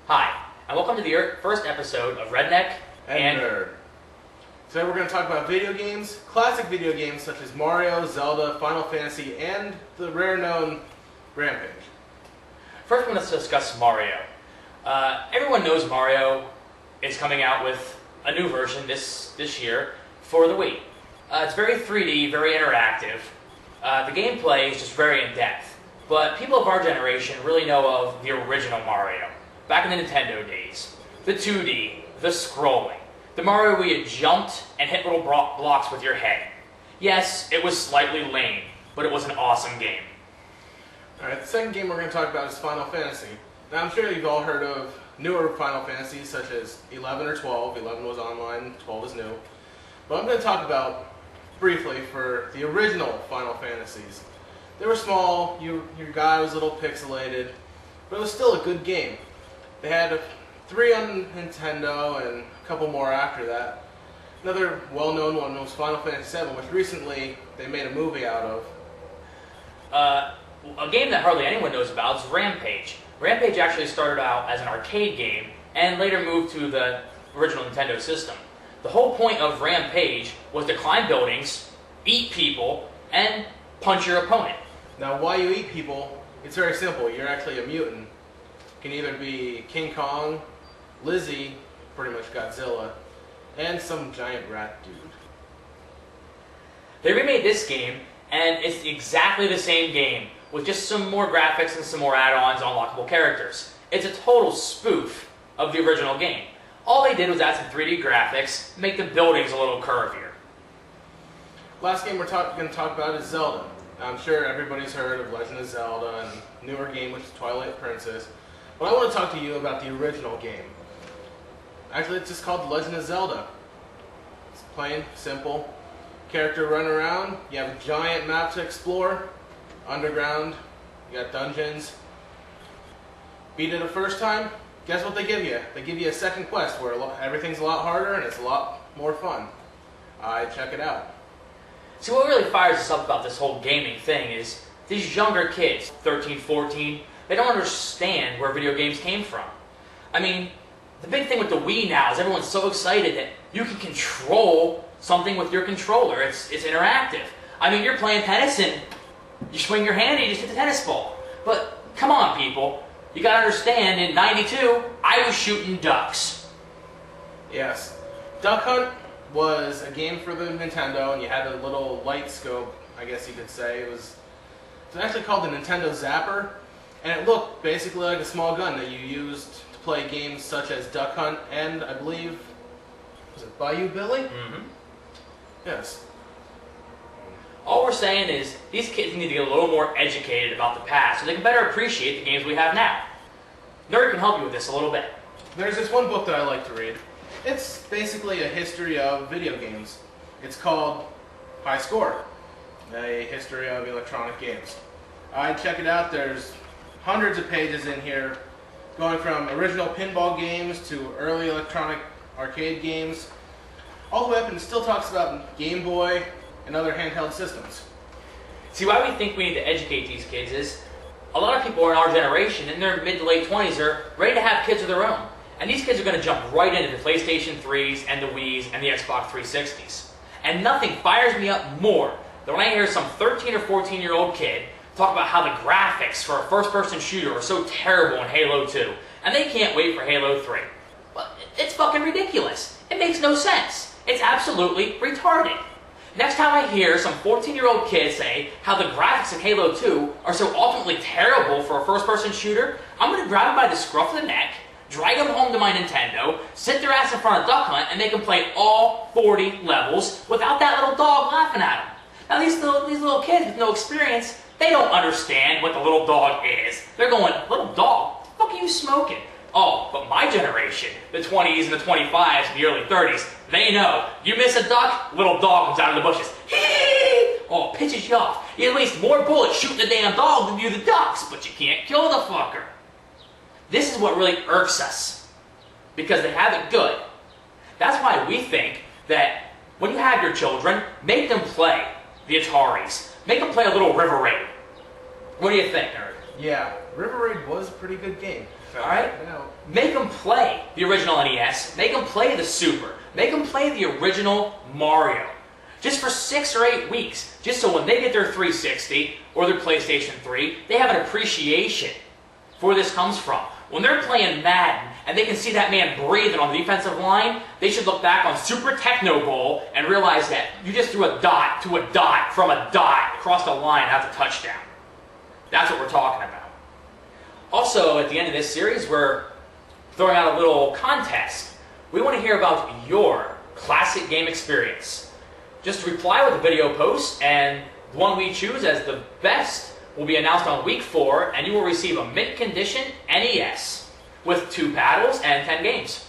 Hi, and welcome to the first episode of Redneck and Nerd. Today we're going to talk about video games, classic video games such as Mario, Zelda, Final Fantasy, and the rare-known Rampage. First, we're going to discuss Mario. Everyone knows Mario is coming out with a new version this year for the Wii. It's very 3D, very interactive. The gameplay is just very in-depth. But people of our generation really know of the original Mario. Back in the Nintendo days. The 2D, the scrolling. The Mario where you jumped and hit little blocks with your head. Yes, it was slightly lame, but it was an awesome game. Alright, the second game we're going to talk about is Final Fantasy. Now, I'm sure you've all heard of newer Final Fantasies such as 11 or 12. 11 was online, 12 is new. But I'm going to talk about, briefly, for the original Final Fantasies. They were small, your guy was a little pixelated, but it was still a good game. They had 3 on Nintendo and a couple more after that. Another well-known one was Final Fantasy VII, which recently they made a movie out of. A game that hardly anyone knows about is Rampage. Rampage actually started out as an arcade game and later moved to the original Nintendo system. The whole point of Rampage was to climb buildings, eat people, and punch your opponent. Now, why you eat people, it's very simple. You're actually a mutant. You can either be King Kong, Lizzie, pretty much Godzilla, and some giant rat dude. They remade this game, and it's exactly the same game, with just some more graphics and some more add-ons on unlockable characters. It's a total spoof of the original game. All they did was add some 3D graphics, make the buildings a little curvier. Last game we're going to talk about is Zelda. I'm sure everybody's heard of Legend of Zelda and newer game, which is Twilight Princess. But I want to talk to you about the original game. Actually, it's just called Legend of Zelda. It's plain, simple. Character run around. You have a giant map to explore. Underground. You got dungeons. Beat it the first time. Guess what they give you? They give you a second quest where everything's a lot harder and it's a lot more fun. Check it out. See, what really fires us up about this whole gaming thing is these younger kids, 13, 14, they don't understand where video games came from. I mean, the big thing with the Wii now is everyone's so excited that you can control something with your controller. It's interactive. I mean, you're playing tennis and you swing your hand and you just hit the tennis ball. But come on, people. You gotta understand, in '92, I was shooting ducks. Yes. Duck Hunt was a game for the Nintendo, and you had a little light scope, I guess you could say. It was actually called the Nintendo Zapper, and it looked basically like a small gun that you used to play games such as Duck Hunt and, I believe, was it Bayou Billy? Mm-hmm. Yes. All we're saying is these kids need to get a little more educated about the past so they can better appreciate the games we have now. Nerd can help you with this a little bit. There's this one book that I like to read. It's basically a history of video games. It's called High Score, a history of electronic games. Check it out. There's hundreds of pages in here, going from original pinball games to early electronic arcade games, all the way up, and it still talks about Game Boy and other handheld systems. See, why we think we need to educate these kids is a lot of people in our generation, in their mid to late 20s, are ready to have kids of their own. And these kids are going to jump right into the PlayStation 3s and the Wiis and the Xbox 360s. And nothing fires me up more than when I hear some 13 or 14-year-old kid talk about how the graphics for a first-person shooter are so terrible in Halo 2, and they can't wait for Halo 3. But it's fucking ridiculous. It makes no sense. It's absolutely retarded. Next time I hear some 14-year-old kid say how the graphics in Halo 2 are so ultimately terrible for a first-person shooter, I'm going to grab him by the scruff of the neck, drag them home to my Nintendo, sit their ass in front of Duck Hunt, and make them play all 40 levels without that little dog laughing at them. Now these little kids with no experience, they don't understand what the little dog is. They're going, little dog? What the fuck are you smoking? Oh, but my generation, the 20s and the 25s and the early 30s, they know. You miss a duck, little dog comes out of the bushes. Hee! Oh, pitches you off. You waste more bullets shooting the damn dog than you the ducks, but you can't kill the fucker. This is what really irks us, because they have it good. That's why we think that when you have your children, make them play the Ataris. Make them play a little River Raid. What do you think, Nerd? Yeah, River Raid was a pretty good game. Alright? Make them play the original NES. Make them play the Super. Make them play the original Mario. Just for 6 or 8 weeks. Just so when they get their 360 or their PlayStation 3, they have an appreciation for where this comes from. When they're playing Madden and they can see that man breathing on the defensive line, they should look back on Super Techno Bowl and realize that you just threw a dot to a dot from a dot across the line. That's a touchdown. That's what we're talking about. Also, at the end of this series, we're throwing out a little contest. We want to hear about your classic game experience. Just reply with a video post, and the one we choose as the best will be announced on week 4, and you will receive a mint condition NES with 2 paddles and 10 games.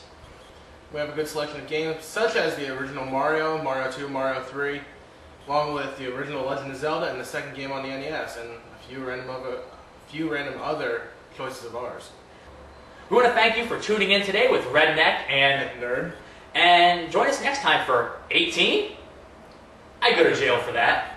We have a good selection of games, such as the original Mario, Mario 2, Mario 3, along with the original Legend of Zelda and the second game on the NES, and a few random other choices of ours. We want to thank you for tuning in today with Redneck and Nerd. And join us next time for 18? I'd go to jail for that.